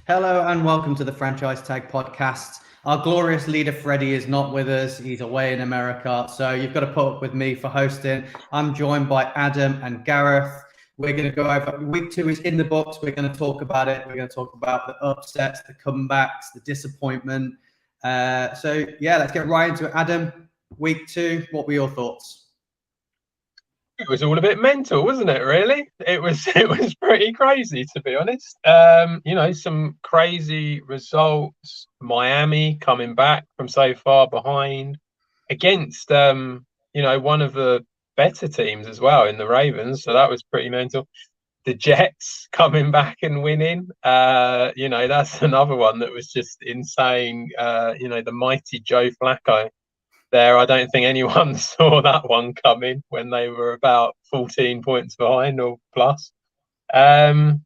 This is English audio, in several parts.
Hello and welcome to the Franchise Tag Podcast. Our glorious leader Freddie is not with us. He's away in America. So you've got to put up with me for hosting. I'm joined by Adam and Gareth. We're going to go over week 2 is in the books. We're going to talk about it. We're going to talk about the upsets, the comebacks, the disappointment. So let's get right into it. Adam, week 2, what were your thoughts? It was all a bit mental, wasn't it? Really, it was pretty crazy, to be honest. Some crazy results. Miami coming back from so far behind against one of the better teams as well in the Ravens, so that was pretty mental. The Jets coming back and winning, that's another one that was just insane. The mighty Joe Flacco there. I don't think anyone saw that one coming when they were about 14 points behind or plus. And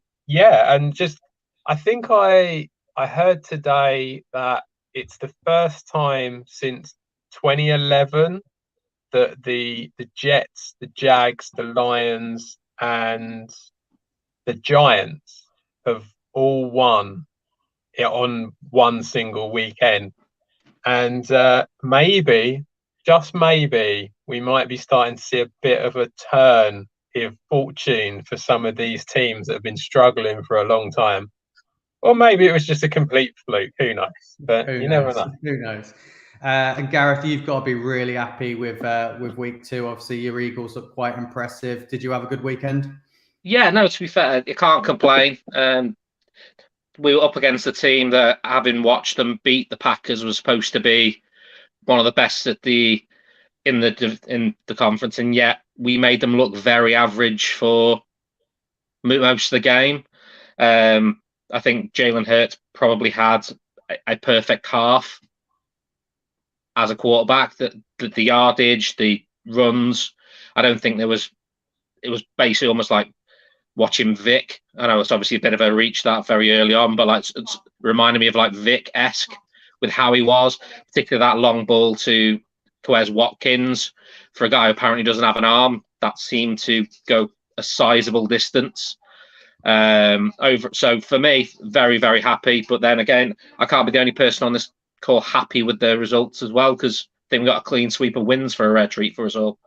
just I think I heard today that it's the first time since 2011 that the Jets, the Jags, the Lions, and the Giants have all won it on one single weekend. And just maybe, we might be starting to see a bit of a turn of fortune for some of these teams that have been struggling for a long time. Or maybe it was just a complete fluke. Who knows? But you never know. Who knows? And Gareth, you've got to be really happy with week 2. Obviously, your Eagles look quite impressive. Did you have a good weekend? Yeah, no, to be fair, you can't complain. We were up against a team that, having watched them beat the Packers, was supposed to be one of the best in the conference, and yet we made them look very average for most of the game. I think Jalen Hurts probably had a perfect half as a quarterback. The yardage, the runs, I don't think there was. It was basically almost like watching Vic. I know it's obviously a bit of a reach that very early on, but like it's reminded me of like Vic-esque with how he was, particularly that long ball to Quez Watkins for a guy who apparently doesn't have an arm. That seemed to go a sizable distance. So for me, very, very happy. But then again, I can't be the only person on this call happy with the results as well, because I think we got a clean sweep of wins for a rare treat for us all.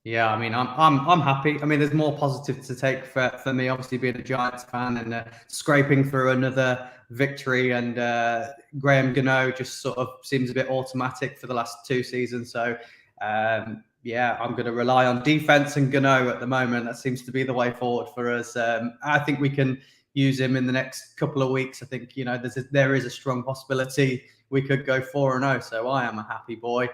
Yeah, I mean, I'm happy. I mean, there's more positive to take for me, obviously being a Giants fan and scraping for another victory. And Graham Gano just sort of seems a bit automatic for the last 2 seasons. So I'm going to rely on defense and Gano at the moment. That seems to be the way forward for us. I think we can use him in the next couple of weeks. I think there is a strong possibility we could go 4-0. So I am a happy boy.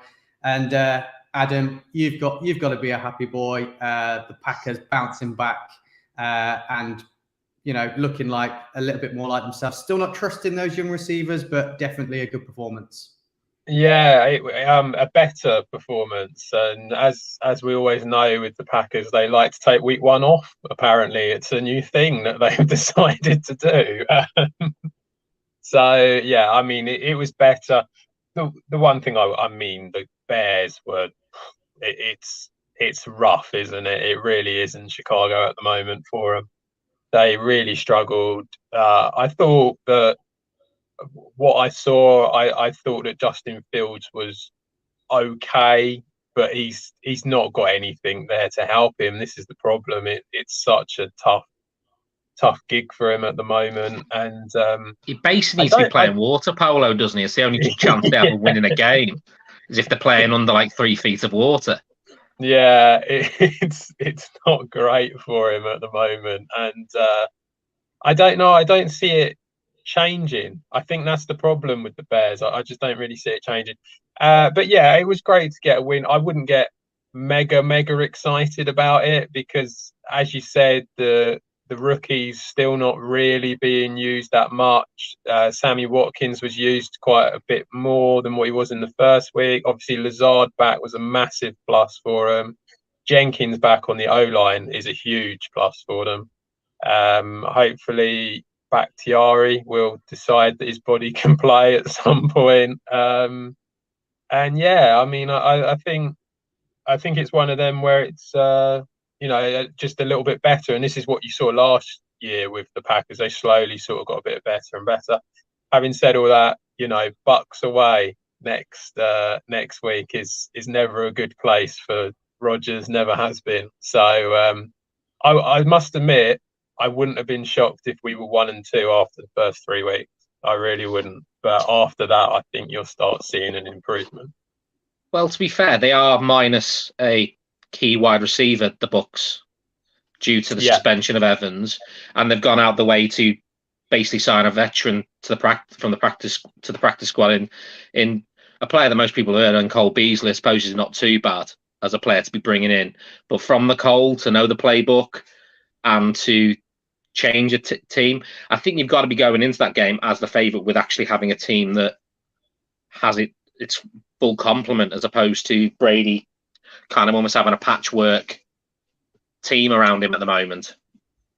And Adam, you've got to be a happy boy. The Packers bouncing back and looking like a little bit more like themselves. Still not trusting those young receivers, but definitely a good performance. Yeah, a better performance. And as we always know with the Packers, they like to take week 1 off. Apparently, it's a new thing that they've decided to do. I mean, it was better. The one thing the Bears were. It's rough, isn't it? It really is in Chicago at the moment for them. They really struggled. I thought that what I saw, I thought that Justin Fields was okay, but he's not got anything there to help him. This is the problem. It's such a tough gig for him at the moment, and he basically needs to be playing water polo, doesn't he? It's the only chance they have of winning a game is if they're playing under like 3 feet of water. Yeah, it's not great for him at the moment, and I don't know. I don't see it changing. I think that's the problem with the Bears. I just don't really see it changing. But yeah, it was great to get a win. I wouldn't get mega excited about it because, as you said, the rookies still not really being used that much. Sammy Watkins was used quite a bit more than what he was in the first week. Obviously, Lazard back was a massive plus for them. Jenkins back on the O-line is a huge plus for them. Hopefully, Bakhtiari will decide that his body can play at some point. And yeah, I mean, I think it's one of them where it's just a little bit better. And this is what you saw last year with the Packers. They slowly sort of got a bit better and better. Having said all that, Bucks away next week is never a good place for Rodgers. Never has been. So I must admit, I wouldn't have been shocked if we were 1-2 after the first 3 weeks. I really wouldn't. But after that, I think you'll start seeing an improvement. Well, to be fair, they are minus a key wide receiver, the Bucks, due to the suspension of Evans, and they've gone out the way to basically sign a veteran to the practice squad in a player that most people heard on Cole Beasley. I suppose is not too bad as a player to be bringing in, but from the cold to know the playbook and to change a team, I think you've got to be going into that game as the favourite with actually having a team that has its full complement, as opposed to Brady kind of almost having a patchwork team around him at the moment.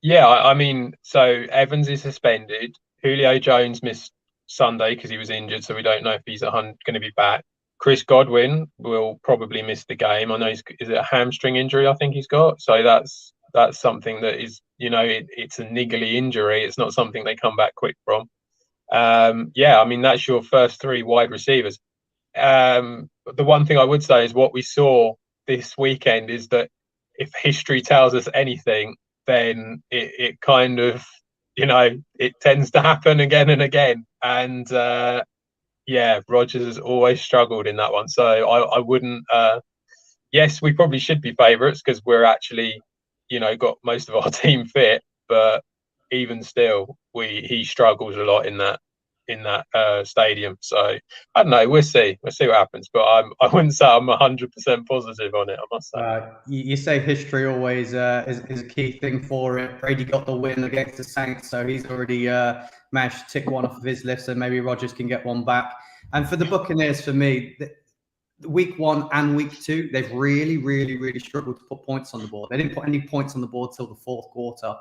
Yeah, I mean, so Evans is suspended. Julio Jones missed Sunday because he was injured, so we don't know if he's going to be back. Chris Godwin will probably miss the game. I know is it a hamstring injury? I think he's got. So that's something that is, it's a niggly injury. It's not something they come back quick from. I mean, that's your first 3 wide receivers. The one thing I would say is what we saw this weekend is that if history tells us anything, then it kind of, it tends to happen again and again. And Rodgers has always struggled in that one. So I wouldn't. Yes, we probably should be favourites because we're actually, got most of our team fit. But even still, he struggles a lot in that stadium. So I don't know. We'll see what happens. But I wouldn't say I'm 100% positive on it, I must say. You say history always is a key thing for it. Brady got the win against the Saints, so he's already managed to tick one off of his list, and maybe Rodgers can get one back. And for the Buccaneers, for me, week 1 and week 2, they've really, really, really struggled to put points on the board. They didn't put any points on the board till the 4th quarter.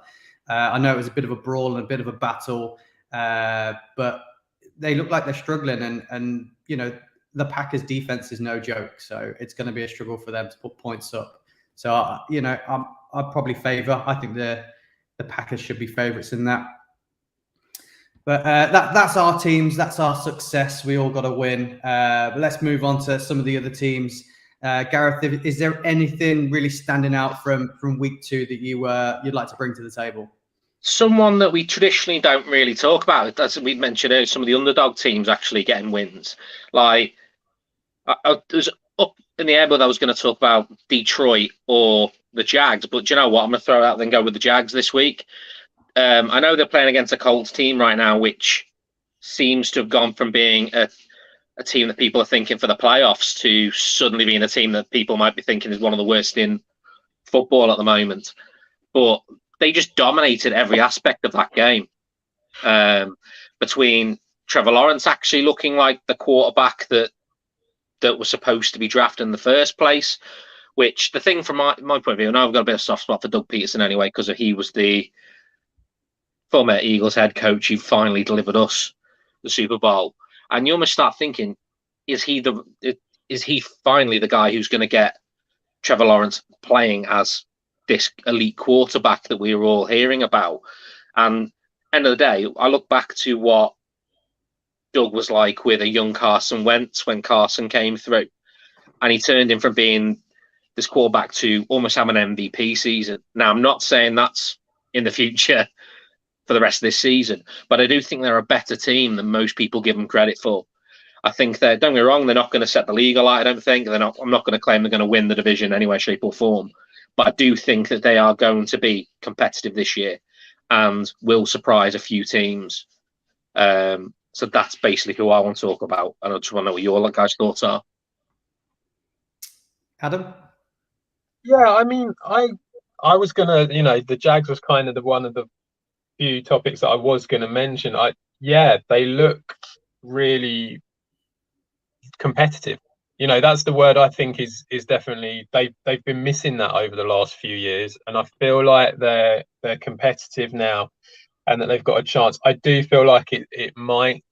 I know it was a bit of a brawl and a bit of a battle, but they look like they're struggling, and the Packers defense is no joke, so it's going to be a struggle for them to put points up. So I'd probably favour. I think the Packers should be favourites in that. But that's our teams. That's our success. We all got to win. But let's move on to some of the other teams. Gareth, is there anything really standing out from week 2 that you'd like to bring to the table? Someone that we traditionally don't really talk about, as we mentioned earlier, some of the underdog teams actually getting wins. Like, I was up in the air, but I was going to talk about Detroit or the Jags. But do you know what? I'm going to throw it out and go with the Jags this week. I know they're playing against a Colts team right now, which seems to have gone from being a team that people are thinking for the playoffs to suddenly being a team that people might be thinking is one of the worst in football at the moment. But they just dominated every aspect of that game. Between Trevor Lawrence actually looking like the quarterback that was supposed to be drafted in the first place, which the thing from my point of view, and I've got a bit of soft spot for Doug Peterson anyway, because he was the former Eagles head coach who finally delivered us the Super Bowl. And you almost start thinking, is he finally the guy who's going to get Trevor Lawrence playing as this elite quarterback that we were all hearing about? And end of the day, I look back to what Doug was like with a young Carson Wentz when Carson came through, and he turned him from being this quarterback to almost have an MVP season. Now, I'm not saying that's in the future for the rest of this season, but I do think they're a better team than most people give them credit for. I think don't get me wrong, they're not going to set the league alight. I don't think I'm not going to claim they're going to win the division in any way, shape, or form. But I do think that they are going to be competitive this year and will surprise a few teams. So that's basically who I want to talk about. And I just want to know what your guys' thoughts are. Adam? Yeah, I mean, I was going to, the Jags was kind of one of the few topics that I was going to mention. They look really competitive. That's the word I think is definitely they've been missing that over the last few years, and I feel like they're competitive now, and that they've got a chance. I do feel like it might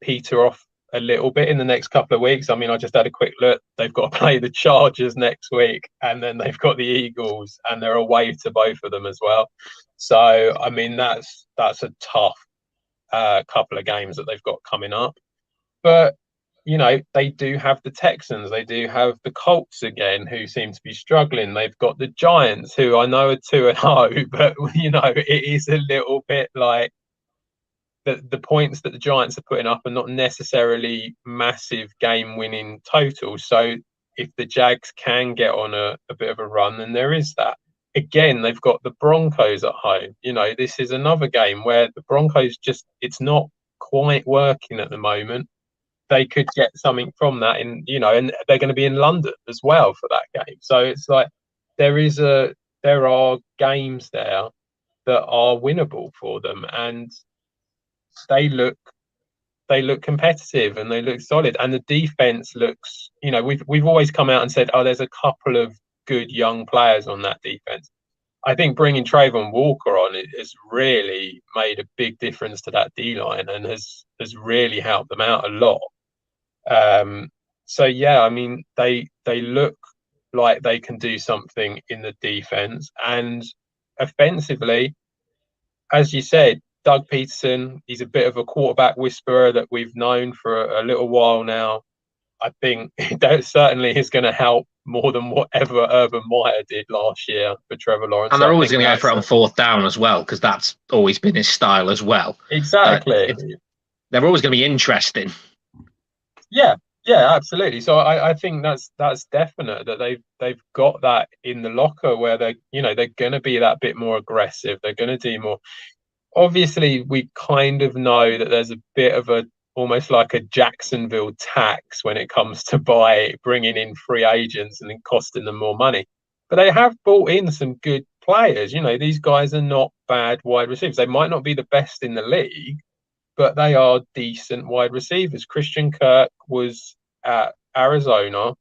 peter off a little bit in the next couple of weeks. I mean, I just had a quick look. They've got to play the Chargers next week, and then they've got the Eagles, and they're away to both of them as well. So, I mean, that's a tough couple of games that they've got coming up. But, you know, they do have the Texans. They do have the Colts again, who seem to be struggling. They've got the Giants, who I know are 2-0, but, you know, it is a little bit like the points that the Giants are putting up are not necessarily massive game-winning totals. So if the Jags can get on a bit of a run, then there is that. Again, they've got the Broncos at home. You know, this is another game where the Broncos it's not quite working at the moment. They could get something from that and they're going to be in London as well for that game. So it's like there are games there that are winnable for them, and they look competitive and they look solid, and the defense looks, we've always come out and said, oh, there's a couple of good young players on that defense. I think bringing Trayvon Walker on has really made a big difference to that D-line and has really helped them out a lot. So yeah, I mean, they look like they can do something in the defense, and offensively, as you said, Doug Peterson, he's a bit of a quarterback whisperer that we've known for a little while now. I think that certainly is going to help more than whatever Urban Meyer did last year for Trevor Lawrence. And they're always going to go for it on fourth down as well, because that's always been his style as well. Exactly. They're always going to be interesting. Yeah, absolutely. So I think that's definite that they've got that in the locker where they're going to be that bit more aggressive. They're going to do more. Obviously, we kind of know that there's a bit of almost like a Jacksonville tax when it comes to bringing in free agents and then costing them more money. But they have brought in some good players. These guys are not bad wide receivers. They might not be the best in the league, but they are decent wide receivers. Christian Kirk was at Arizona.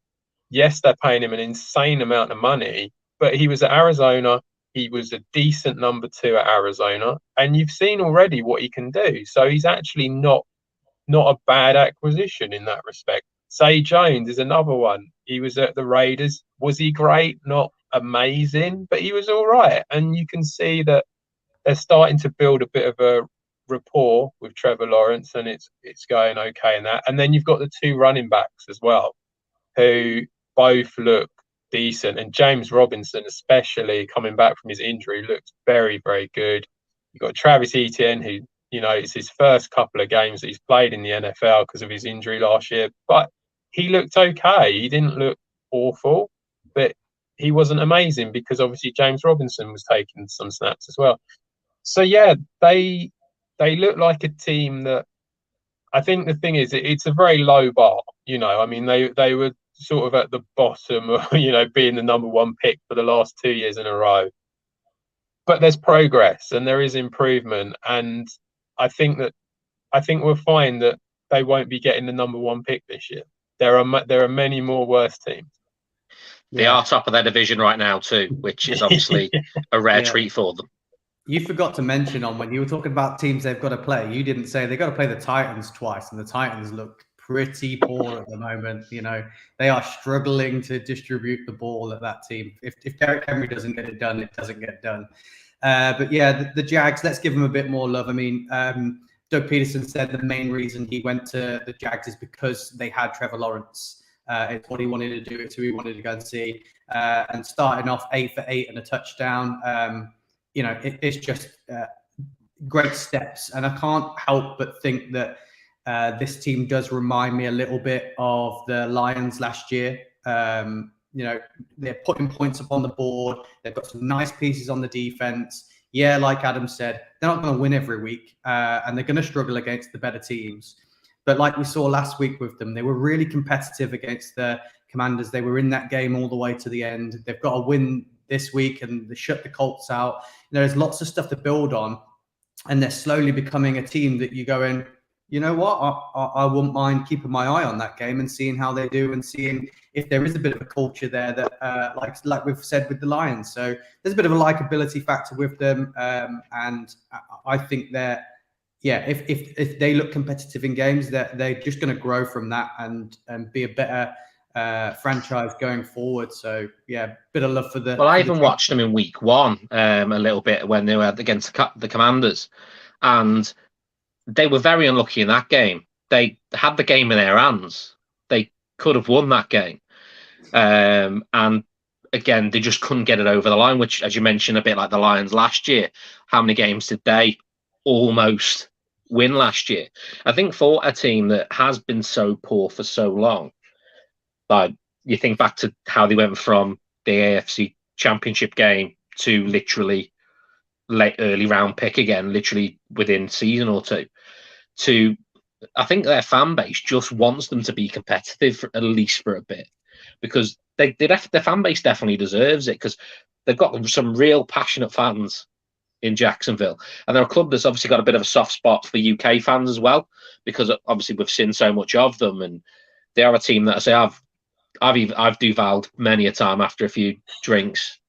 Yes, they're paying him an insane amount of money, but he was at Arizona. He was a decent number 2 at Arizona, and you've seen already what he can do. So he's actually not a bad acquisition in that respect. Zay Jones is another one. He was at the Raiders. Was he great? Not amazing, but he was all right. And you can see that they're starting to build a bit of a rapport with Trevor Lawrence, and it's going okay in that. And then you've got the 2 running backs as well, who both look decent, and James Robinson, especially coming back from his injury, looks very, very good. You've got Travis Etienne, who it's his first couple of games that he's played in the NFL because of his injury last year, but he looked okay. He didn't look awful, but he wasn't amazing because obviously James Robinson was taking some snaps as well. So yeah, they look like a team that, I think the thing is, it's a very low bar. I mean, they were sort of at the bottom of, being the number 1 pick for the last 2 years in a row. But there's progress and there is improvement. And I think we'll find that they won't be getting the number 1 pick this year. There are many more worse teams. They are top of their division right now too, which is obviously a rare treat for them. You forgot to mention when you were talking about teams they've got to play, you didn't say they've got to play the Titans twice, and the Titans look pretty poor at the moment. They are struggling to distribute the ball at that team. If Derrick Henry doesn't get it done, it doesn't get done. But yeah, the Jags, let's give them a bit more love. I mean, Doug Peterson said the main reason he went to the Jags is because they had Trevor Lawrence. It's what he wanted to do. It's who he wanted to go and see. And starting off 8 for 8 and a touchdown, it's just great steps. And I can't help but think that this team does remind me a little bit of the Lions last year. They're putting points up on the board. They've got some nice pieces on the defense. Yeah, like Adam said, they're not going to win every week, and they're going to struggle against the better teams. But like we saw last week with them, they were really competitive against the Commanders. They were in that game all the way to the end. They've got a win this week, and they shut the Colts out. There's lots of stuff to build on, and they're slowly becoming a team that you go in, you know what, I wouldn't mind keeping my eye on that game and seeing how they do and seeing if there is a bit of a culture there that, like we've said with the Lions. So there's a bit of a likability factor with them, and I think they're, yeah, if they look competitive in games, they're just going to grow from that and be a better franchise going forward. So yeah, bit of love for the. Well, I for even the watched them in week 1 a little bit when they were against the Commanders, and they were very unlucky in that game. They had the game in their hands. They could have won that game. And again, they just couldn't get it over the line, which, as you mentioned, a bit like the Lions last year. How many games did they almost win last year? I think for a team that has been so poor for so long, like you think back to how they went from the AFC Championship game to literally late early round pick again, literally within season or two, to I think their fan base just wants them to be competitive for, at least for a bit, because their fan base definitely deserves it, because they've got some real passionate fans in Jacksonville, and they're a club that's obviously got a bit of a soft spot for UK fans as well, because obviously we've seen so much of them, and they are a team that I say I've duvaled many a time after a few drinks,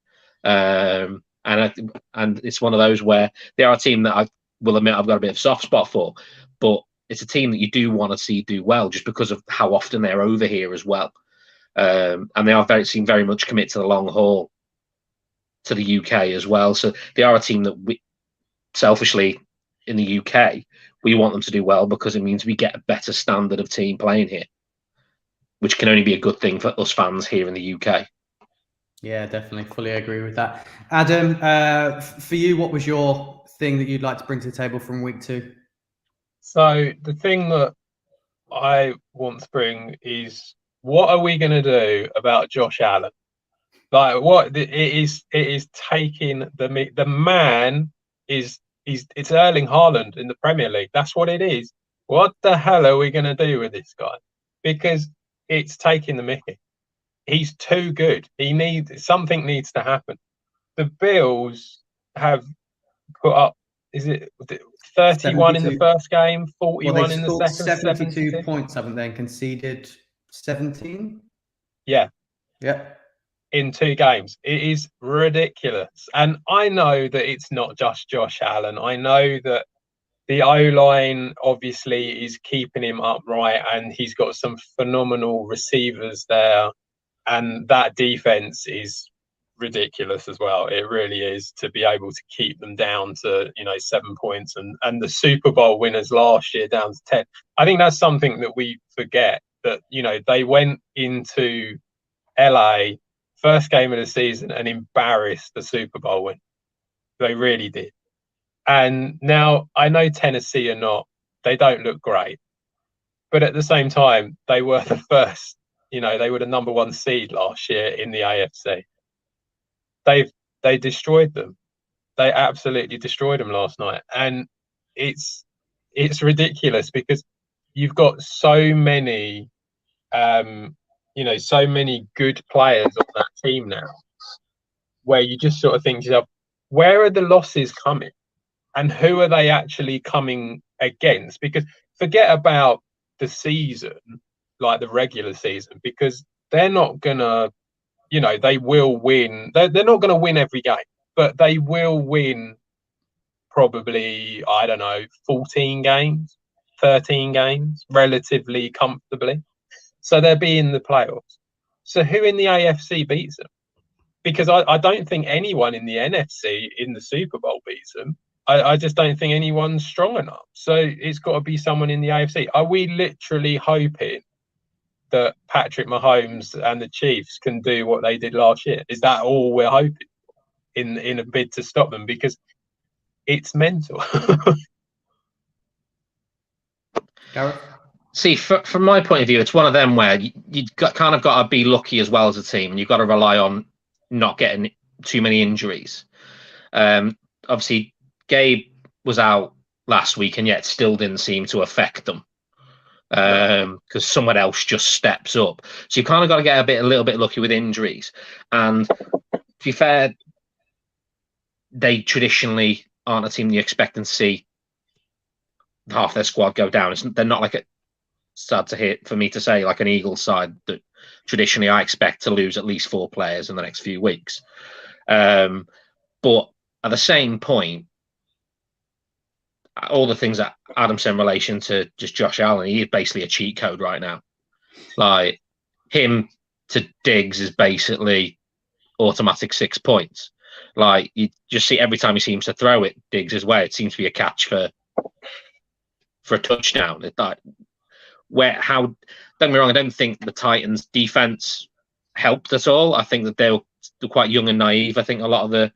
and it's one of those where they are a team that I will admit I've got a bit of a soft spot for, but it's a team that you do want to see do well just because of how often they're over here as well, and they seem very much commit to the long haul to the UK as well. So they are a team that we selfishly in the UK we want them to do well, because it means we get a better standard of team playing here, which can only be a good thing for us fans here in the UK. Yeah, definitely. Fully agree with that. Adam, for you, what was your thing that you'd like to bring to the table from week 2? So the thing that I want to bring is, what are we going to do about Josh Allen? Like, what it is taking the man is it's Erling Haaland in the Premier League. That's what it is. What the hell are we going to do with this guy? Because it's taking the mickey. He's too good. Something needs to happen. The Bills have put up, is it 31 in the first game, 41 in the second, 72 points, haven't they? And conceded 17. Yeah. In 2 games. It is ridiculous. And I know that it's not just Josh Allen. I know that the O-line obviously is keeping him upright, and he's got some phenomenal receivers there. And that defense is ridiculous as well. It really is, to be able to keep them down to 7 points, and the Super Bowl winners last year down to 10. I think that's something that we forget, that they went into LA first game of the season and embarrassed the Super Bowl win. They really did. And now I know Tennessee they don't look great, but at the same time they were the first. They were the number 1 seed last year in the AFC. They destroyed them. They absolutely destroyed them last night. And it's ridiculous, because you've got so many so many good players on that team now, where you just sort of think to yourself, where are the losses coming, and who are they actually coming against? Because forget about the season, like the regular season, because they're not gonna, they will win. They're not gonna win every game, but they will win probably, I don't know, 14 games, 13 games relatively comfortably. So they'll be in the playoffs. So who in the AFC beats them? Because I don't think anyone in the NFC in the Super Bowl beats them. I just don't think anyone's strong enough. So it's got to be someone in the AFC. Are we literally hoping that Patrick Mahomes and the Chiefs can do what they did last year? Is that all we're hoping in a bid to stop them? Because it's mental. Gareth? See, from my point of view, it's one of them where you kind of got to be lucky as well as a team, and you've got to rely on not getting too many injuries. Obviously, Gabe was out last week, and yet still didn't seem to affect them, because someone else just steps up. So you kind of got to get a little bit lucky with injuries. And to be fair, they traditionally aren't a team you expect to see half their squad go down. They're not like sad to hear for me to say, like an Eagles side that traditionally I expect to lose at least 4 players in the next few weeks. But at the same point, all the things that Adam said in relation to just Josh Allen, he is basically a cheat code right now. Like him to Diggs is basically automatic 6 points. Like you just see every time he seems to throw it Diggs' way, it seems to be a catch for a touchdown. It, like, how don't get me wrong, I don't think the Titans defense helped at all. I think that they're quite young and naive. I think a lot of the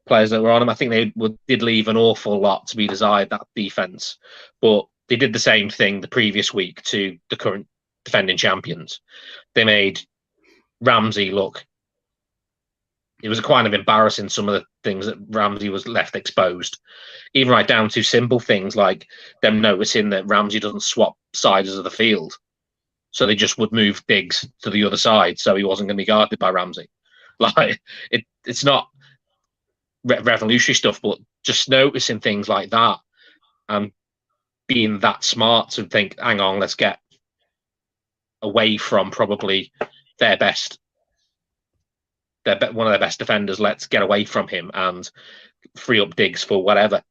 players that were on them, I think they did leave an awful lot to be desired, that defense. But they did the same thing the previous week to the current defending champions. They made Ramsey look. It was kind of embarrassing, some of the things that Ramsey was left exposed, even right down to simple things like them noticing that Ramsey doesn't swap sides of the field. So they just would move Diggs to the other side so he wasn't going to be guarded by Ramsey. Like, it's not revolutionary stuff, but just noticing things like that and being that smart to think, hang on, let's get away from probably their best, one of their best defenders. Let's get away from him and free up Diggs for whatever.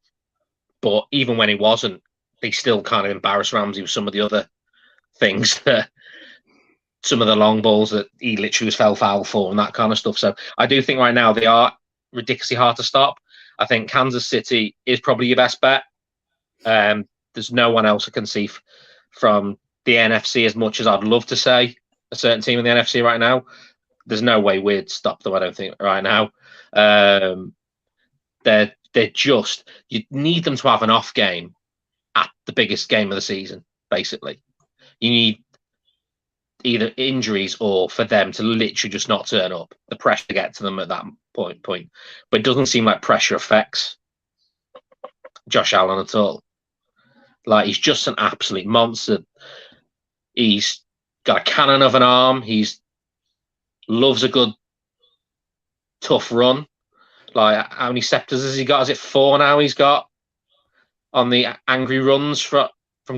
But even when he wasn't, they still kind of embarrassed Ramsey with some of the other things, that some of the long balls that he literally was fell foul for and that kind of stuff. So I do think right now they are ridiculously hard to stop. I think Kansas City is probably your best bet. There's no one else I can see from the NFC, as much as I'd love to say a certain team in the NFC right now. There's no way we'd stop them, I don't think, right now. They're just, you need them to have an off game at the biggest game of the season, basically. You need either injuries or for them to literally just not turn up. The pressure to get to them at that point. But it doesn't seem like pressure affects Josh Allen at all. Like, he's just an absolute monster. He's got a cannon of an arm. He's loves a good tough run. Like, how many scepters has he got? Is it 4 now he's got on the angry runs from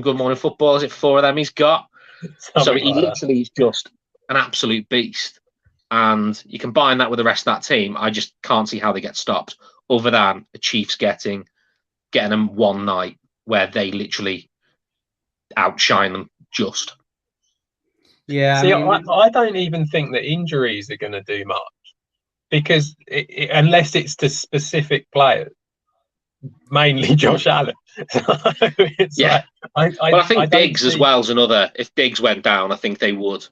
Good Morning Football? Is it 4 of them he's got? So he literally is just an absolute beast. And you combine that with the rest of that team, I just can't see how they get stopped, other than the Chiefs getting them one night where they literally outshine them just. Yeah. See, I don't even think that injuries are going to do much, because unless it's to specific players, mainly Josh Allen. Yeah. Like, I think Diggs as well as another. If Diggs went down, I think they would,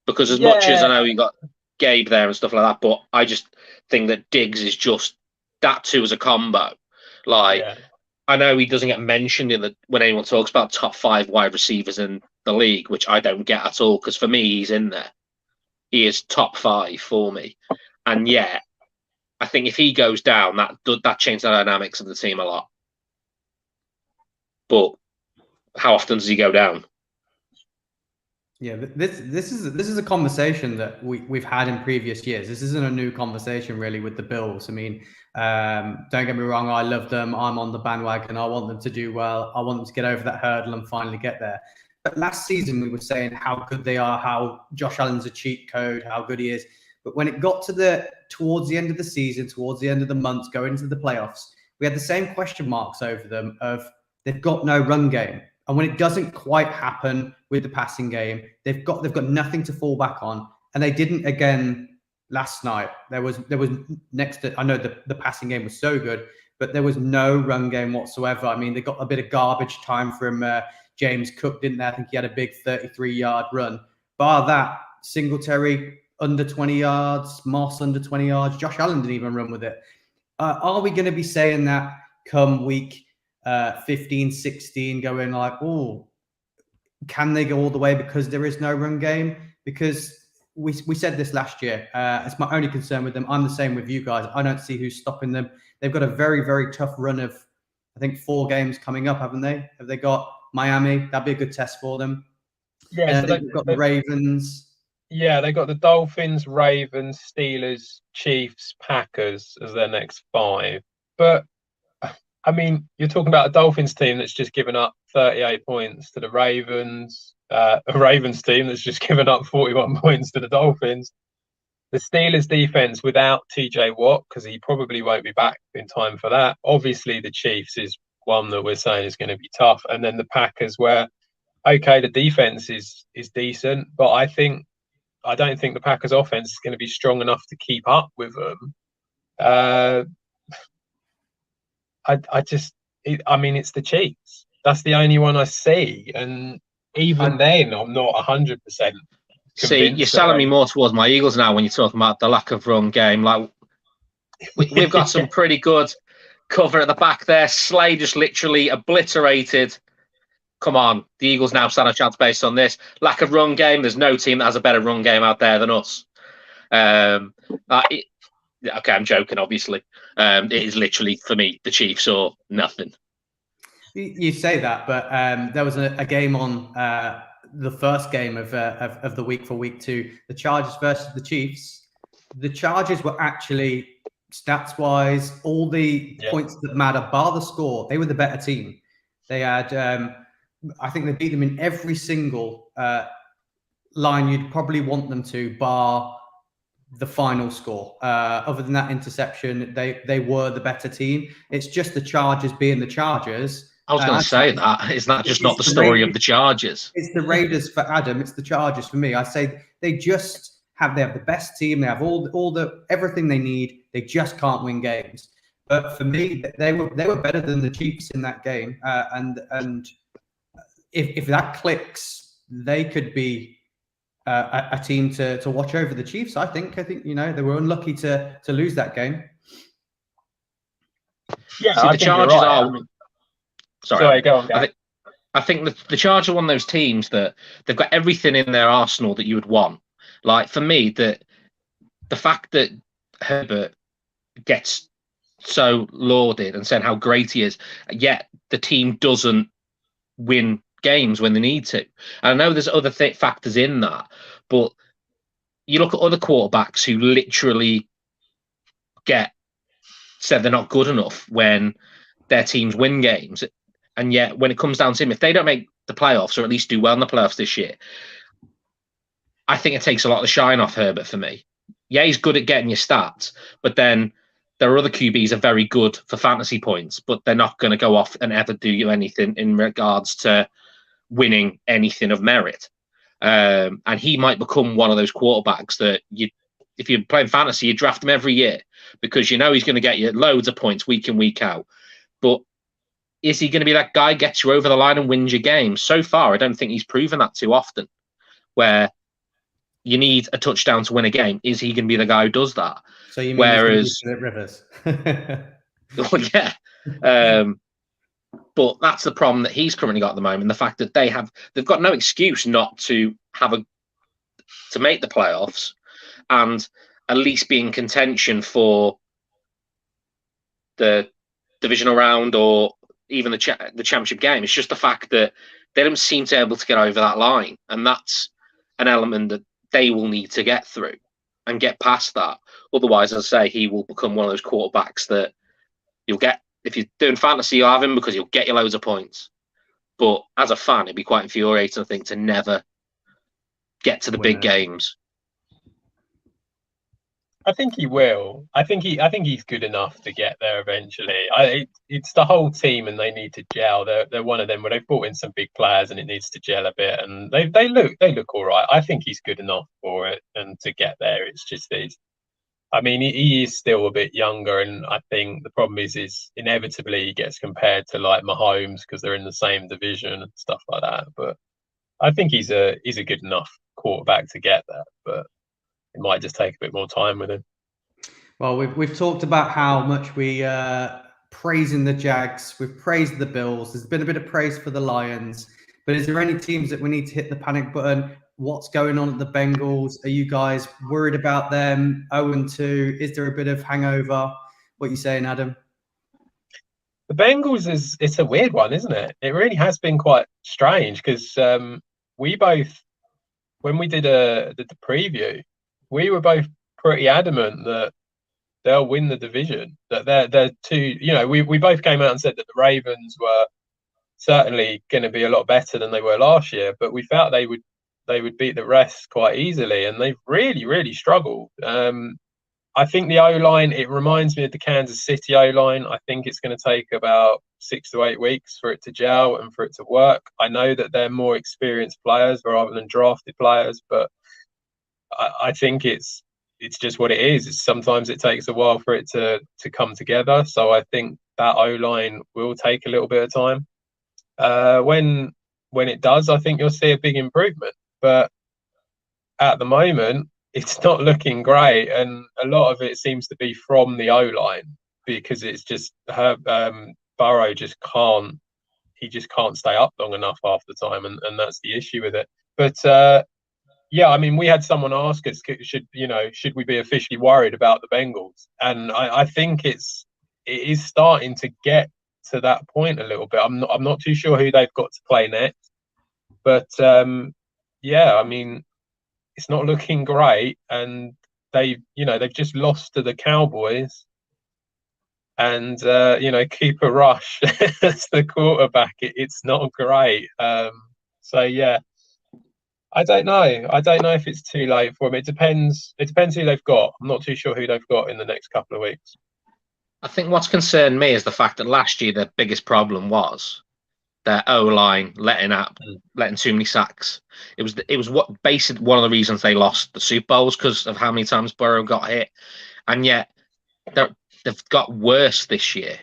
because as much as I know you got Gabe there and stuff like that, but I just think that Diggs is just that too as a combo. Like, I know he doesn't get mentioned when anyone talks about top 5 wide receivers in the league, which I don't get at all, because for me he's in there. He is top 5 for me, and yet I think if he goes down, that changes the dynamics of the team a lot. But how often does he go down? Yeah, this is a conversation that we've had in previous years. This isn't a new conversation really with the Bills. I mean, don't get me wrong, I love them. I'm on the bandwagon. I want them to do well. I want them to get over that hurdle and finally get there. But last season we were saying how good they are, how Josh Allen's a cheat code, how good he is. But when it got towards the end of the season, towards the end of the month, going into the playoffs, we had the same question marks over them of they've got no run game. And when it doesn't quite happen with the passing game, they've got nothing to fall back on. And they didn't again last night. There was next to, I know the passing game was so good, but there was no run game whatsoever. I mean, they got a bit of garbage time from James Cook, didn't they? I think he had a big 33-yard run. Bar that, Singletary under 20 yards, Moss under 20 yards. Josh Allen didn't even run with it. Are we going to be saying that come week 15, 16, going like, oh, can they go all the way because there is no run game? Because we said this last year. It's my only concern with them. I'm the same with you guys. I don't see who's stopping them. They've got a very, very tough run of, I think, 4 games coming up, haven't they? Have they got Miami? That'd be a good test for them. Yeah, so they've got the Ravens. Yeah, they got the Dolphins, Ravens, Steelers, Chiefs, Packers as their next 5. But I mean, you're talking about a Dolphins team that's just given up 38 points to the Ravens, a Ravens team that's just given up 41 points to the Dolphins. The Steelers defense without TJ Watt, because he probably won't be back in time for that. Obviously, the Chiefs is one that we're saying is going to be tough. And then the Packers, where okay, the defense is decent, but I don't think the Packers offense is going to be strong enough to keep up with them. I mean, it's the Chiefs. That's the only one I see, and even then, I'm not 100% convinced. See, you're selling me more towards my Eagles now when you're talking about the lack of run game. Like, we've got some pretty good cover at the back there. Slay just literally obliterated. Come on, the Eagles now stand a chance based on this. Lack of run game. There's no team that has a better run game out there than us. Okay, I'm joking, obviously. It is literally, for me, the Chiefs or nothing. You say that, but there was a game on the first game of the week for week 2, the Chargers versus the Chiefs. The Chargers were actually, stats-wise, all the points that matter, bar the score, they were the better team. They had, I think they beat them in every single line you'd probably want them to, bar the final score. Other than that interception, they were the better team. It's just the Chargers being the Chargers. I was going to say that. Isn't that just not the story of the Chargers? It's the Raiders for Adam. It's the Chargers for me. I say they have the best team. They have all the everything they need. They just can't win games. But for me, they were better than the Chiefs in that game. And if that clicks, they could be a team to watch over the Chiefs. I think they were unlucky to lose that game. Yeah, see, the Chargers are. Sorry, go on. I think the Chargers are one of those teams that they've got everything in their arsenal that you would want. Like, for me, the fact that Herbert gets so lauded and said how great he is, yet the team doesn't win games when they need to. And I know there's other factors in that, but you look at other quarterbacks who literally get said they're not good enough when their teams win games. And yet, when it comes down to him, if they don't make the playoffs or at least do well in the playoffs this year, I think it takes a lot of the shine off Herbert for me. Yeah, he's good at getting your stats, but then there are other QBs that are very good for fantasy points, but they're not going to go off and ever do you anything in regards to winning anything of merit. And he might become one of those quarterbacks that if you're playing fantasy, you draft him every year because he's going to get you loads of points week in, week out. But is he going to be that guy gets you over the line and wins your game? So far, I don't think he's proven that too often, where you need a touchdown to win a game. Is he going to be the guy who does that? So you mean he's Rivers? Well, yeah. But that's the problem that he's currently got at the moment. The fact that they've got no excuse not to to make the playoffs and at least be in contention for the divisional round or even the championship game. It's just the fact that they don't seem to be able to get over that line. And that's an element that they will need to get through and get past that. Otherwise, as I say, he will become one of those quarterbacks that you'll get. If you're doing fantasy, you'll have him because he'll get you loads of points. But as a fan, it'd be quite infuriating, I think, to never get to the big games. I think he will. I think he's good enough to get there eventually. It's the whole team, and they need to gel. They're one of them where they've brought in some big players, and it needs to gel a bit. And they look all right. I think he's good enough for it, and to get there, it's just these. I mean, he is still a bit younger, and I think the problem is inevitably he gets compared to like Mahomes because they're in the same division and stuff like that. But I think he's a good enough quarterback to get there, but it might just take a bit more time with him. Well, we've talked about how much we praising the Jags, we've praised the Bills. There's been a bit of praise for the Lions, but is there any teams that we need to hit the panic button? What's going on at the Bengals? Are you guys worried about them? 0-2. Is there a bit of hangover? What are you saying, Adam? The Bengals it's a weird one, isn't it? It really has been quite strange because we both, when we did the preview, we were both pretty adamant that they'll win the division. That they're two. We both came out and said that the Ravens were certainly going to be a lot better than they were last year, but we felt they would beat the rest quite easily, and they've really, really struggled. I think the O-line, it reminds me of the Kansas City O-line. I think it's going to take about 6 to 8 weeks for it to gel and for it to work. I know that they're more experienced players rather than drafted players, but I think it's just what it is. Sometimes it takes a while for it to come together. So I think that O-line will take a little bit of time. When it does, I think you'll see a big improvement. But at the moment, it's not looking great, and a lot of it seems to be from the O-line, because it's just Burrow just can't stay up long enough half the time, and that's the issue with it. But yeah, I mean, we had someone ask us, should we be officially worried about the Bengals? And I think it is starting to get to that point a little bit. I'm not too sure who they've got to play next, but yeah, I mean, it's not looking great, and they've just lost to the Cowboys, and Cooper Rush as the quarterback. It's not great. So yeah, I don't know if it's too late for them. It depends who they've got. I'm not too sure who they've got in the next couple of weeks. I think what's concerned me is the fact that last year the biggest problem was their O-line letting too many sacks. It was one of the reasons they lost the Super Bowls, because of how many times Burrow got hit, and yet they've got worse this year.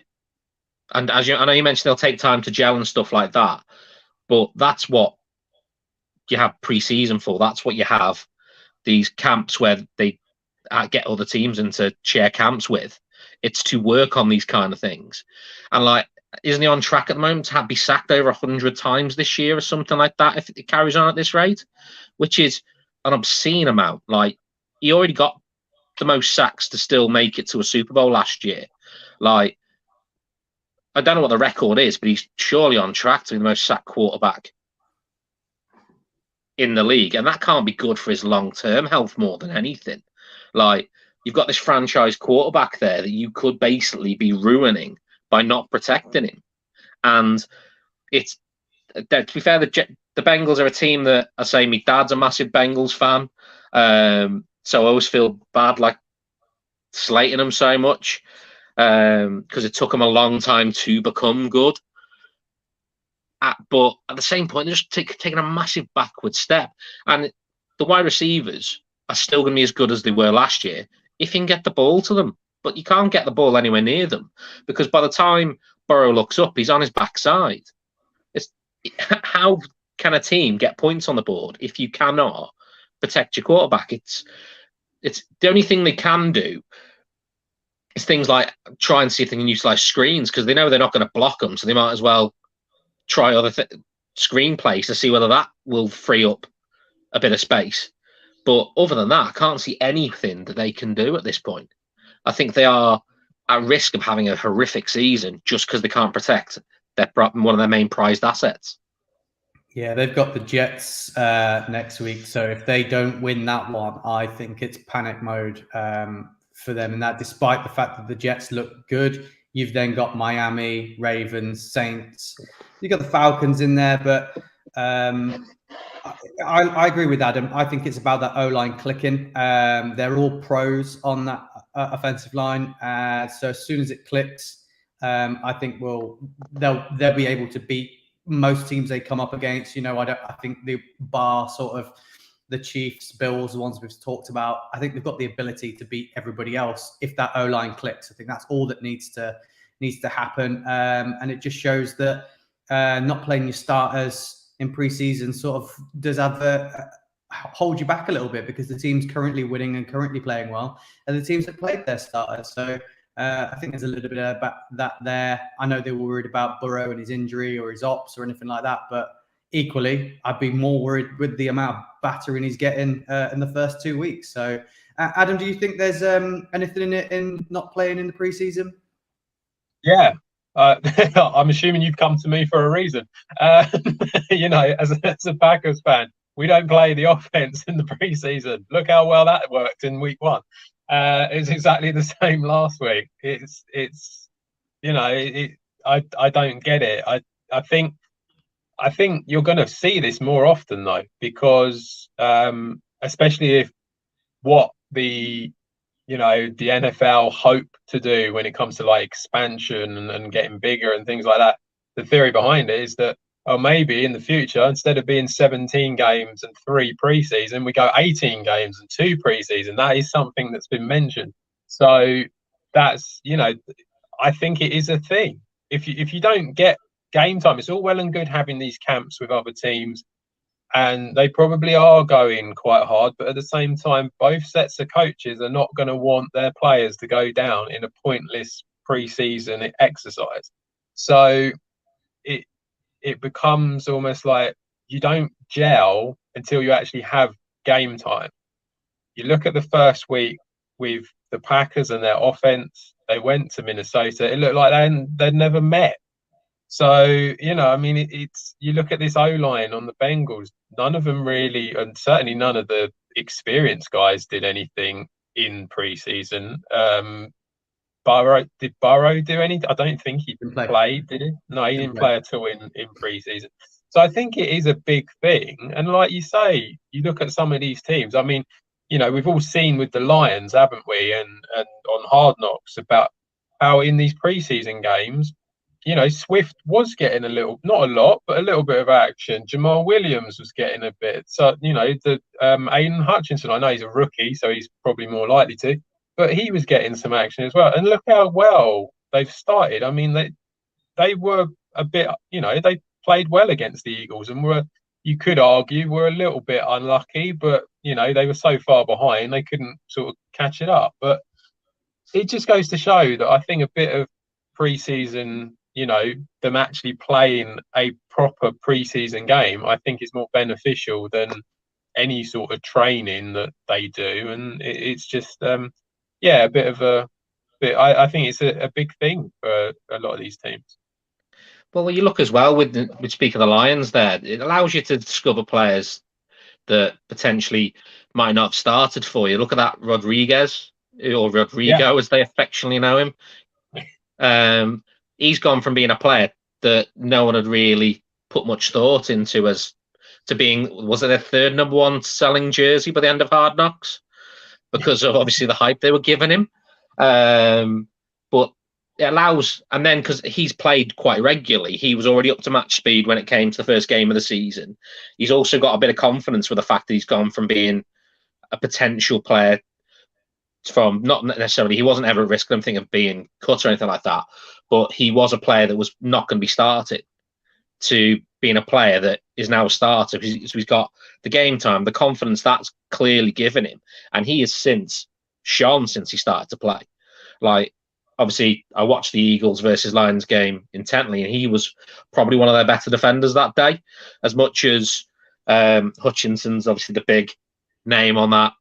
And I know you mentioned they'll take time to gel and stuff like that, but that's what you have pre-season for. That's what you have these camps where they get other teams into share camps with. It's to work on these kind of things. And like, isn't he on track at the moment to be sacked over 100 times this year or something like that if it carries on at this rate, which is an obscene amount. Like, he already got the most sacks to still make it to a Super Bowl last year. Like, I don't know what the record is, but he's surely on track to be the most sacked quarterback in the league, and that can't be good for his long-term health more than anything. Like, you've got this franchise quarterback there that you could basically be ruining by not protecting him. And it's, to be fair, the Bengals are a team that, I say, my dad's a massive Bengals fan, so I always feel bad like slating them so much, because it took them a long time to become good. But at the same point, they're just taking a massive backward step. And the wide receivers are still going to be as good as they were last year if you can get the ball to them. But you can't get the ball anywhere near them, because by the time Burrow looks up, he's on his backside. How can a team get points on the board if you cannot protect your quarterback? It's the only thing they can do is things like try and see if they can utilize screens, because they know they're not going to block them, so they might as well try other screen plays to see whether that will free up a bit of space. But other than that, I can't see anything that they can do at this point. I think they are at risk of having a horrific season just because they can't protect one of their main prized assets. Yeah, they've got the Jets next week. So if they don't win that one, I think it's panic mode for them. And that, despite the fact that the Jets look good, you've then got Miami, Ravens, Saints. You've got the Falcons in there, but I agree with Adam. I think it's about that O-line clicking. They're all pros on that offensive line. So as soon as it clicks, I think they'll be able to beat most teams they come up against. I think the bar sort of the Chiefs, Bills, the ones we've talked about, I think they've got the ability to beat everybody else if that O-line clicks. I think that's all that needs to happen. And it just shows that not playing your starters in preseason sort of does hold you back a little bit, because the team's currently winning and currently playing well, and the teams that played their starters. So I think there's a little bit about that there. I know they were worried about Burrow and his injury or his ops or anything like that, but equally, I'd be more worried with the amount of battering he's getting in the first 2 weeks. So, Adam, do you think there's anything in not playing in the preseason? Yeah. I'm assuming you've come to me for a reason. As a Packers fan, we don't play the offense in the preseason. Look how well that worked in week 1. It's exactly the same last week. I don't get it. I think you're going to see this more often though, because especially if what the the NFL hope to do when it comes to like expansion and getting bigger and things like that. The theory behind it is that, oh, maybe in the future, instead of being 17 games and 3 preseason, we go 18 games and 2 preseason. That is something that's been mentioned. So that's, I think it is a thing. If you don't get game time, it's all well and good having these camps with other teams, and they probably are going quite hard, but at the same time, both sets of coaches are not going to want their players to go down in a pointless pre-season exercise. So it becomes almost like you don't gel until you actually have game time. You look at the first week with the Packers and their offense, they went to Minnesota. It looked like they'd never met. So, it's you look at this O-line on the Bengals, none of them really, and certainly none of the experienced guys did anything in preseason. Did Burrow do anything? I don't think he played, did he? No, he didn't play at all in preseason. So I think it is a big thing. And like you say, you look at some of these teams. I mean, we've all seen with the Lions, haven't we? And on Hard Knocks about how in these preseason games, Swift was getting a little, not a lot, but a little bit of action. Jamal Williams was getting a bit. So, the Aiden Hutchinson, I know he's a rookie, so he's probably more likely to, but he was getting some action as well. And look how well they've started. I mean, they were a bit, they played well against the Eagles and you could argue, were a little bit unlucky, but, they were so far behind, they couldn't sort of catch it up. But it just goes to show that I think a bit of preseason, them actually playing a proper preseason game, I think is more beneficial than any sort of training that they do. And it's just, a bit of I think it's a big thing for a lot of these teams. Well, you look as well with speak of the Lions there, it allows you to discover players that potentially might not have started for you. Look at that Rodriguez, or Rodrigo, as they affectionately know him. He's gone from being a player that no one had really put much thought into to being, was it their 3rd number 1 selling jersey by the end of Hard Knocks? Because of obviously the hype they were giving him. But it allows, and then because he's played quite regularly, he was already up to match speed when it came to the first game of the season. He's also got a bit of confidence with the fact that he's gone from being a potential player from, not necessarily, he wasn't ever at risk, I don't think, of being cut or anything like that, but he was a player that was not going to be started, to being a player that is now a starter. So he's got the game time, the confidence that's clearly given him, and he has since shone since he started to play. Like, obviously, I watched the Eagles versus Lions game intently, and he was probably one of their better defenders that day. As much as Hutchinson's obviously the big name on that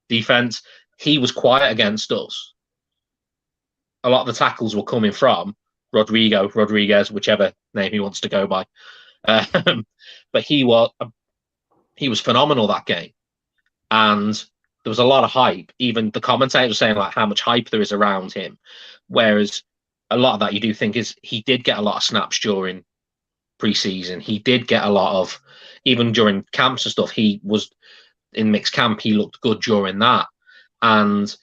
defense, he was quiet against us. A lot of the tackles were coming from Rodriguez, whichever name he wants to go by. But he was phenomenal that game. And there was a lot of hype. Even the commentators were saying like how much hype there is around him. Whereas a lot of that you do think is he did get a lot of snaps during preseason. He did get a lot of, even during camps and stuff, he was in mixed camp. He looked good during that. And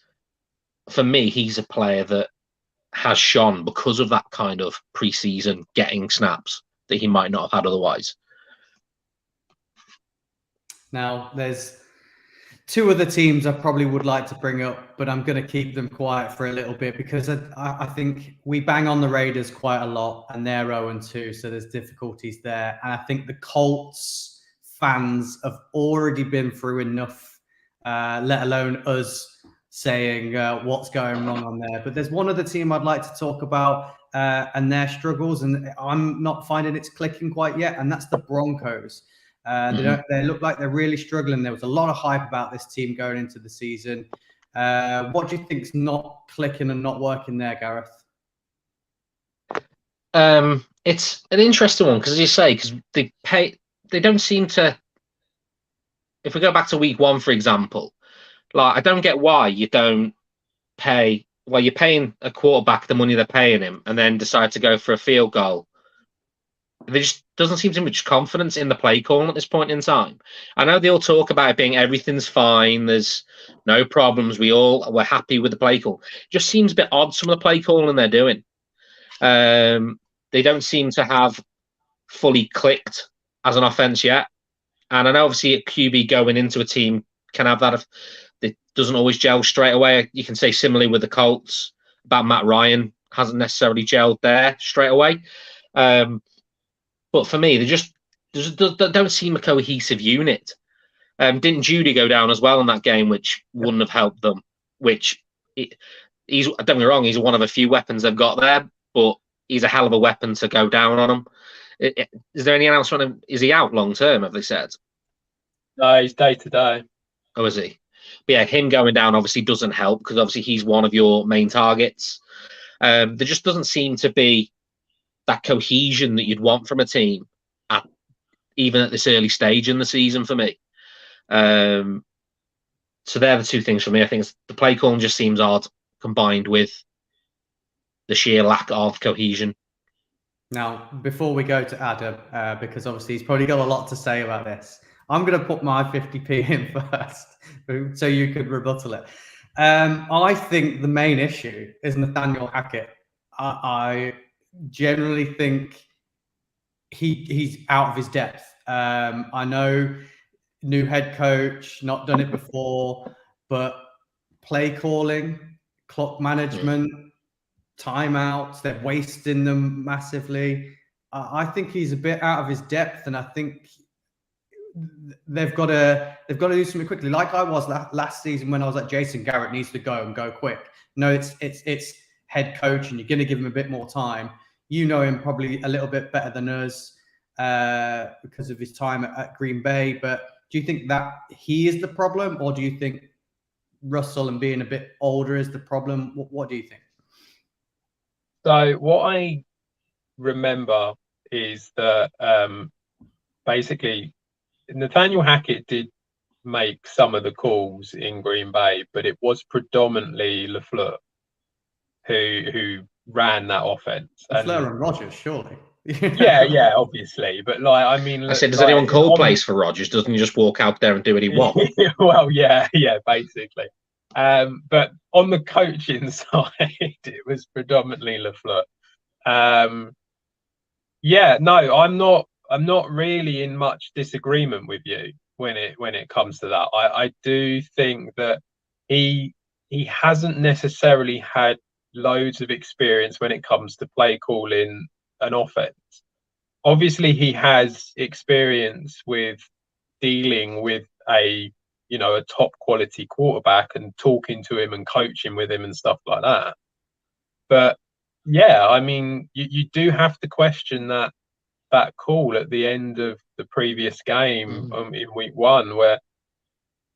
for me, he's a player that has shone because of that kind of preseason getting snaps that he might not have had otherwise. Now, there's 2 other teams I probably would like to bring up, but I'm going to keep them quiet for a little bit because I think we bang on the Raiders quite a lot, and they're 0-2, so there's difficulties there. And I think the Colts fans have already been through enough, let alone us saying what's going wrong on there. But there's one other team I'd like to talk about and their struggles, and I'm not finding it's clicking quite yet, and that's the Broncos. They look like they're really struggling. There was a lot of hype about this team going into the season. What do you think's not clicking and not working there, Gareth? It's an interesting one because, as you say, because they don't seem to. If we go back to week 1, for example, like I don't get why you don't pay. Well, you're paying a quarterback the money they're paying him, and then decide to go for a field goal there just doesn't seem to be much confidence in the play calling at this point in time. I know they all talk about it being everything's fine, there's no problems, we're happy with the play call. It just seems a bit odd, some of the play calling they're doing. They don't seem to have fully clicked as an offense yet. And I know obviously a QB going into a team can have that. If it doesn't always gel straight away. You can say similarly with the Colts about Matt Ryan, hasn't necessarily gelled there straight away. But for me, they don't seem a cohesive unit. Didn't Judy go down as well in that game, which wouldn't have helped them? He's don't get me wrong, he's one of a few weapons they've got there, but he's a hell of a weapon to go down on him. Is there anything else on him? Is he out long term? Have they said? No, he's day to day. Oh, is he? But yeah, him going down obviously doesn't help because obviously he's one of your main targets. There just doesn't seem to be that cohesion that you'd want from a team even at this early stage in the season for me. So they're the two things for me. I think the play calling just seems odd combined with the sheer lack of cohesion. Now, before we go to Adam, because obviously he's probably got a lot to say about this, I'm going to put my 50p in first so you could rebuttal it. I think the main issue is Nathaniel Hackett. I generally think he's out of his depth. I know new head coach, not done it before, but play calling, clock management, timeouts, they're wasting them massively. I think he's a bit out of his depth, and I think they've got to do something quickly. Like I was last season when I was like, Jason Garrett needs to go and go quick. No, it's head coach, and you're going to give him a bit more time. You know him probably a little bit better than us because of his time at Green Bay. But do you think that he is the problem, or do you think Russell and being a bit older is the problem? What do you think? So what I remember is that basically Nathaniel Hackett did make some of the calls in Green Bay, but it was predominantly LaFleur who ran that offense. LaFleur and Rodgers, surely. yeah, obviously. But like, I mean, I said, does anyone call plays for Rodgers? Doesn't he just walk out there and do what he wants? Well, yeah, basically. But on the coaching side, it was predominantly LaFleur. I'm not really in much disagreement with you when it comes to that. I do think that he hasn't necessarily had loads of experience when it comes to play calling an offense. Obviously, he has experience with dealing with a top quality quarterback and talking to him and coaching with him and stuff like that. But yeah, I mean, you do have to question that call at the end of the previous game in week 1, where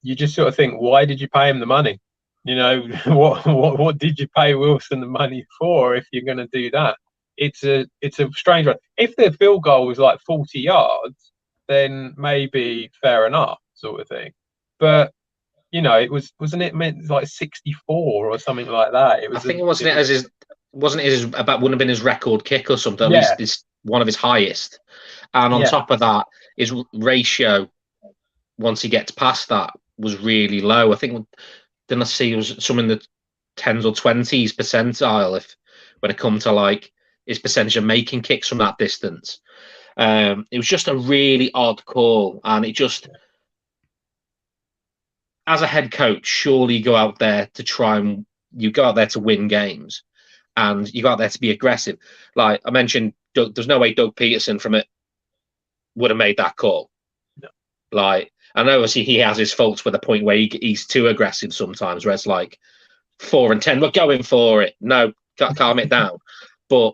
you just sort of think, why did you pay him the money? What did you pay Wilson the money for if you're going to do that? It's a strange one. If the field goal was like 40 yards, then maybe fair enough, sort of thing. But it wasn't it meant like 64 or something like that? It was. I think it wouldn't have been his record kick or something. Yeah. At least it's one of his highest. And on top of that, his ratio, once he gets past that, was really low. I think didn't I see it was some in the 10s or 20s percentile when it comes to like his percentage of making kicks from that distance. It was just a really odd call, and it just, as a head coach, surely you go out there to win games, and you go out there to be aggressive. Like I mentioned, there's no way Doug Peterson from it would have made that call. No. Like, I know obviously he has his faults with the point where he's too aggressive sometimes, where it's like 4 and 10, we're going for it. No, calm it down. But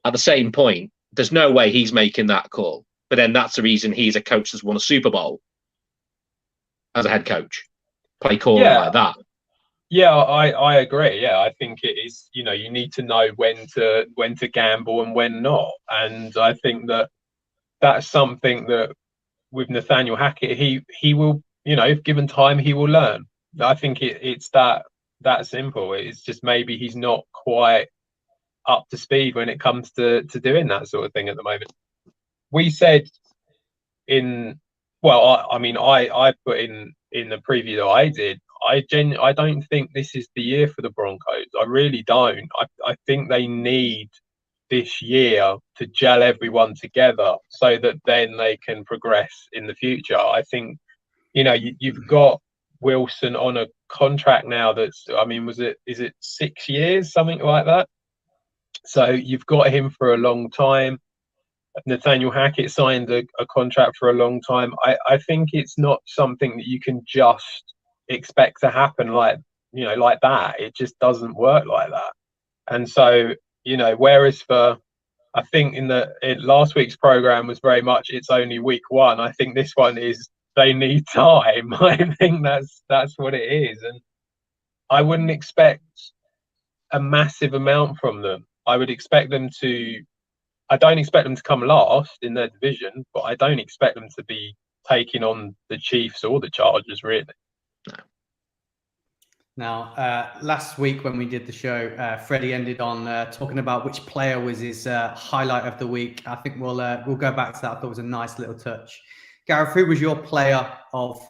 at the same point, there's no way he's making that call. But then that's the reason he's a coach that's won a Super Bowl as a head coach. Play call like that. Yeah, I agree. Yeah, I think it is. You need to know when to gamble and when not. And I think that's something that with Nathaniel Hackett, he will, if given time, he will learn. I think it's that simple. It's just maybe he's not quite up to speed when it comes to doing that sort of thing at the moment. we said I put in the preview that I did. I don't think this is the year for the Broncos. I really don't. I think they need this year to gel everyone together so that then they can progress in the future. I think, you've got Wilson on a contract now that's, is it 6 years, something like that? So you've got him for a long time. Nathaniel Hackett signed a contract for a long time. I think it's not something that you can just expect to happen like that. It just doesn't work like that. And so, whereas I think in last week's program was very much it's only week one. I think this one is they need time. I think that's what it is. And I wouldn't expect a massive amount from them. I don't expect them to come last in their division, but I don't expect them to be taking on the Chiefs or the Chargers, really. No. Now, last week when we did the show, Freddie ended on talking about which player was his highlight of the week. I think we'll go back to that. I thought it was a nice little touch. Gareth, who was your player of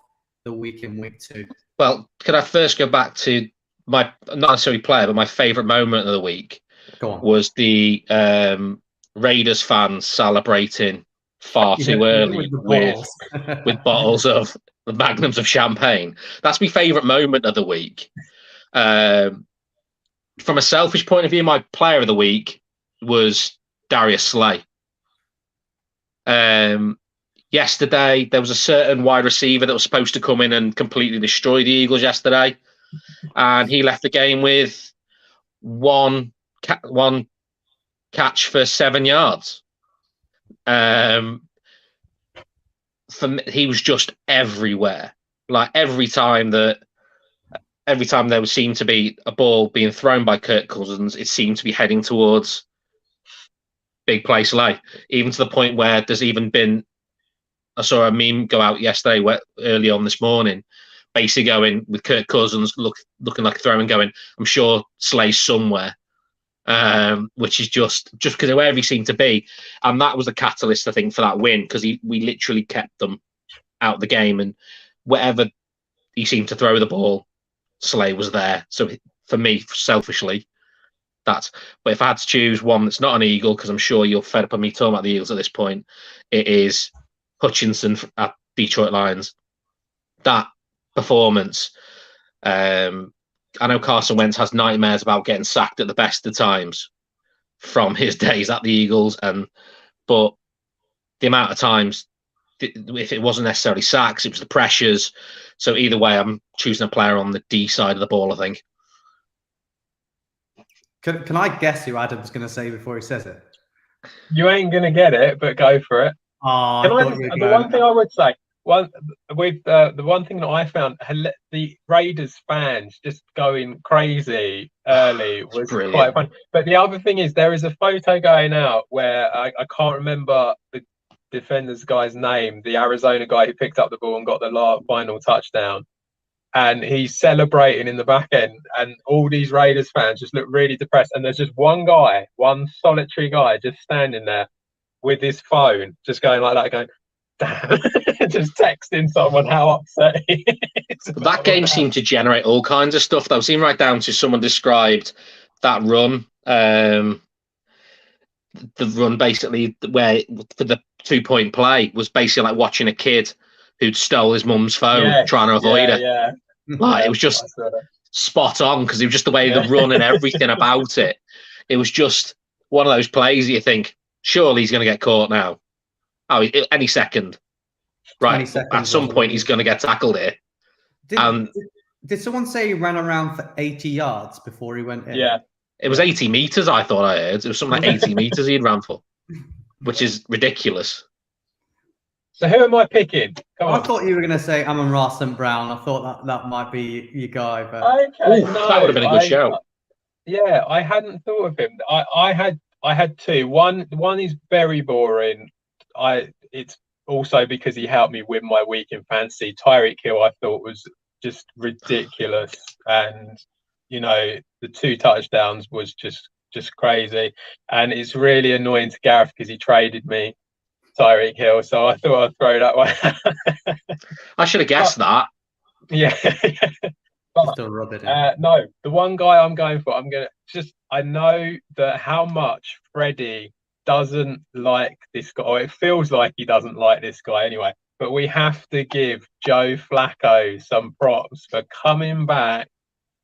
the week in week 2? Well, could I first go back to my, not necessarily player, but my favourite moment of the week? Go on. Was the Raiders fans celebrating far too early with bottles of the magnums of champagne. That's my favourite moment of the week. From a selfish point of view, my player of the week was Darius Slay. Yesterday, there was a certain wide receiver that was supposed to come in and completely destroy the Eagles yesterday, and he left the game with one catch for 7 yards. He was just everywhere. Like every time there would seem to be a ball being thrown by Kirk Cousins, it seemed to be heading towards big play Slay. Even to the point where there's even been, I saw a meme go out yesterday, early on this morning, basically going with Kirk Cousins looking like a throw and going, I'm sure Slay's somewhere. Which is just because of wherever he seemed to be, and that was the catalyst, I think, for that win, because we literally kept them out of the game, and wherever he seemed to throw the ball, Slay was there. So for me, selfishly, but if I had to choose one that's not an Eagle, because I'm sure you're fed up of me talking about the Eagles at this point, it is Hutchinson at Detroit Lions. That performance. I know Carson Wentz has nightmares about getting sacked at the best of times from his days at the Eagles, but the amount of times, if it wasn't necessarily sacks, it was the pressures. So either way, I'm choosing a player on the D side of the ball, I think. Can I guess who Adam's going to say before he says it? You ain't going to get it, but go for it. The one thing I would say, the one thing that I found, the Raiders fans just going crazy early was quite fun. But the other thing is, there is a photo going out where I can't remember the defender's guy's name, the Arizona guy who picked up the ball and got the final touchdown, and he's celebrating in the back end, and all these Raiders fans just look really depressed, and there's just one solitary guy just standing there with his phone, just going like that, going, damn, just texting someone how upset he is. That game seemed to generate all kinds of stuff. That was even right down to someone described that run, the run basically where for the 2-point play was basically like watching a kid who'd stole his mum's phone, trying to avoid it. Yeah. Like, it was just spot on, because it was just the way the run and everything about it. It was just one of those plays that you think, surely he's going to get caught now. Oh, any second. Right. At some point, he's going to get tackled here. Did someone say he ran around for 80 yards before he went in? Yeah. It was 80 meters, I thought I heard. It was something like 80 meters he'd ran for, which is ridiculous. So who am I picking? I thought you were going to say Amon-Ra St. Brown. I thought that might be your guy. But okay, that would have been a good show. Yeah, I hadn't thought of him. I had two. One is very boring. It's also because he helped me win my week in fantasy. Tyreek Hill, I thought, was just ridiculous, and the 2 touchdowns was just crazy. And it's really annoying to Gareth because he traded me Tyreek Hill, so I thought I'd throw that one. I should have guessed that. Yeah. Just to rub it in. No, the one guy I'm going for, I know that how much Freddie doesn't like this guy, or it feels like he doesn't like this guy anyway, but we have to give Joe Flacco some props for coming back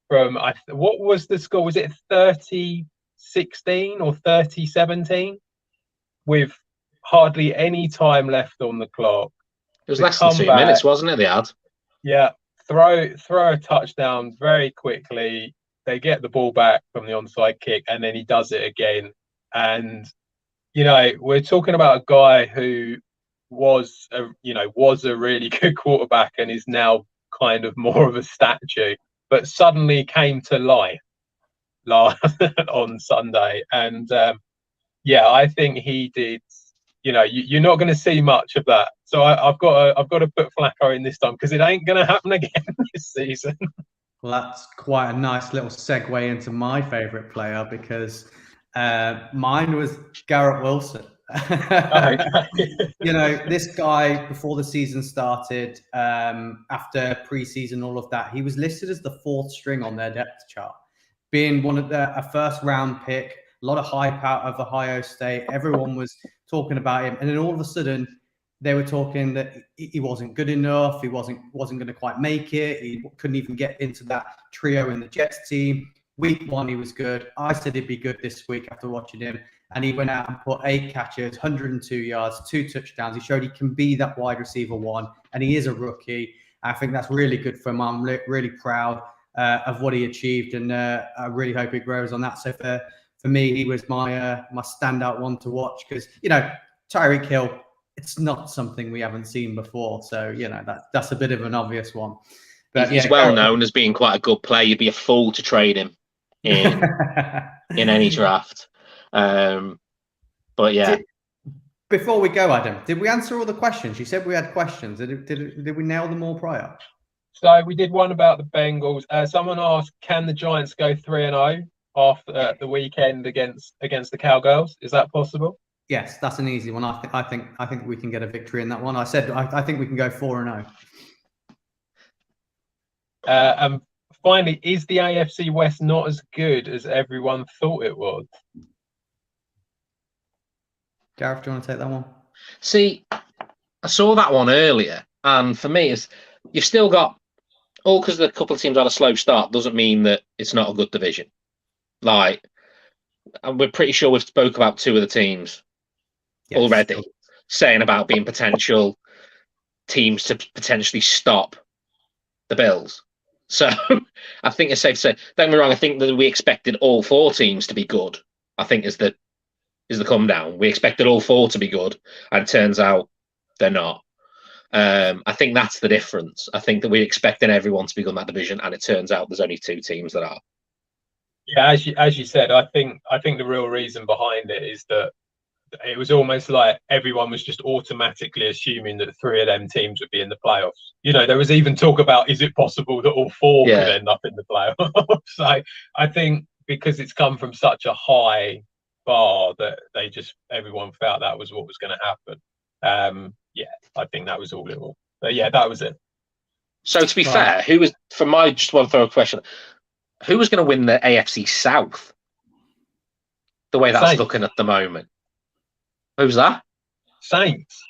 from, what was the score? Was it 30-16 or 30-17? With hardly any time left on the clock. It was less than 2 minutes, wasn't it, they had? Yeah, throw a touchdown very quickly. They get the ball back from the onside kick, and then he does it again. And we're talking about a guy who was a really good quarterback and is now kind of more of a statue, but suddenly came to life on Sunday. And I think he did. You're not going to see much of that. So I've got to put Flacco in this time because it ain't going to happen again this season. Well, that's quite a nice little segue into my favourite player because mine was Garrett Wilson. This guy, before the season started, after preseason, all of that, he was listed as the 4th string on their depth chart, being a first-round pick. A lot of hype out of Ohio State. Everyone was talking about him, and then all of a sudden, they were talking that he wasn't good enough. He wasn't going to quite make it. He couldn't even get into that trio in the Jets team. Week 1, he was good. I said he'd be good this week after watching him, and he went out and put 8 catches, 102 yards, 2 touchdowns. He showed he can be that wide receiver 1, and he is a rookie. I think that's really good for him. I'm really proud of what he achieved, and I really hope he grows on that. So for me, he was my standout one to watch because, Tyreek Hill, it's not something we haven't seen before. So, that's a bit of an obvious one. But he's well known as being quite a good player. You'd be a fool to trade him in any draft. But yeah. Before we go, Adam, did we answer all the questions? You said we had questions. Did we nail them all prior? So we did one about the Bengals. Someone asked, can the Giants go 3-0? After the weekend against the Cowgirls, is that possible? Yes, that's an easy one. I think we can get a victory in that one. I said I think we can go 4-0. And finally, is the AFC West not as good as everyone thought it was? Gareth, do you want to take that one? See, I saw that one earlier, and for me, you've still got because a couple of teams had a slow start doesn't mean that it's not a good division. Like, and we're pretty sure we've spoke about 2 of the teams already, saying about being potential teams to potentially stop the Bills. So I think it's safe to say, don't get me wrong, I think that we expected all 4 teams to be good. I think is the come down. We expected all 4 to be good, and it turns out they're not. I think that's the difference. I think that we expected everyone to be good in that division, and it turns out there's only 2 teams that are. Yeah, as you said, I think the real reason behind it is that it was almost like everyone was just automatically assuming that 3 of them teams would be in the playoffs. There was even talk about, is it possible that all 4 could end up in the playoffs? So I think because it's come from such a high bar that everyone felt that was what was going to happen. I think that was all it was. But yeah, that was it. So to be fair, just want to throw a question. Who was going to win the AFC South? The way that's looking at the moment. Who's that? Saints.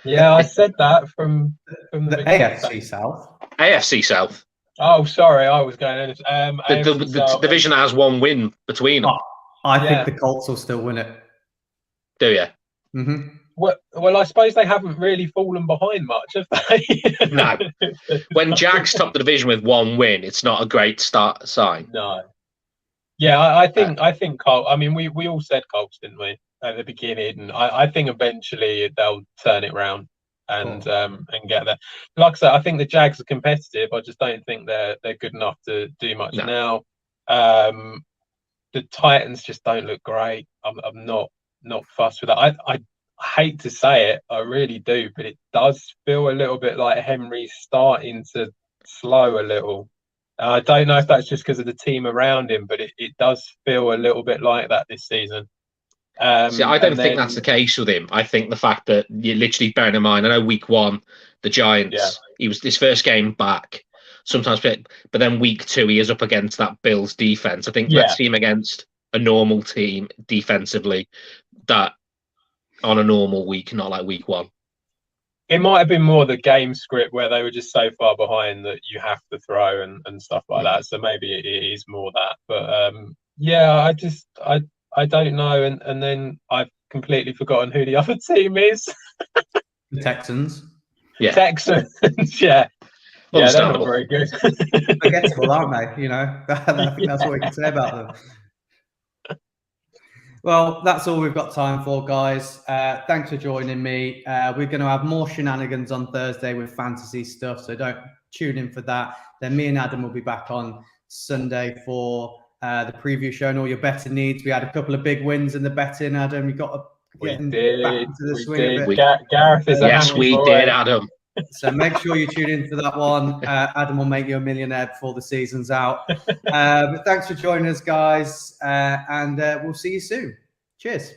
Yeah, I said that from the AFC South. AFC South. Oh, sorry, I was going. The division has 1 win between them. I think the Colts will still win it. Do you? Mm-hmm. Well, I suppose they haven't really fallen behind much, have they? No. When Jags top the division with 1 win, it's not a great sign. No. Yeah, I think Colts. I mean, we all said Colts, didn't we, at the beginning? And I think eventually they'll turn it around and get there. Like I said, I think the Jags are competitive. I just don't think they're good enough to do much now. The Titans just don't look great. I'm not fussed with that. I hate to say it, I really do, but it does feel a little bit like Henry's starting to slow a little. I don't know if that's just because of the team around him, but it does feel a little bit like that this season. See, I don't think that's the case with him. I think the fact that you're literally bearing in mind, I know week 1, the Giants, he was his first game back. Sometimes, but then week 2, he is up against that Bills defense. I think let's see him against a normal team defensively, that on a normal week, not like week 1. It might have been more the game script where they were just so far behind that you have to throw and stuff like that. So maybe it is more that. But I don't know. And then I've completely forgotten who the other team is. The Texans. Yeah. Texans, yeah. Yeah, they're not very good. Forgettable, aren't they? You know, I think that's what we can say about them. Well, that's all we've got time for, guys. Thanks for joining me. We're going to have more shenanigans on Thursday with fantasy stuff, so don't tune in for that. Then me and Adam will be back on Sunday for the preview show and all your betting needs. We had a couple of big wins in the betting, Adam. You got to get back into the swing of it. Gareth is a yes, we did, Adam. So make sure you tune in for that one. Adam will make you a millionaire before the season's out. But thanks for joining us, guys. And we'll see you soon. Cheers.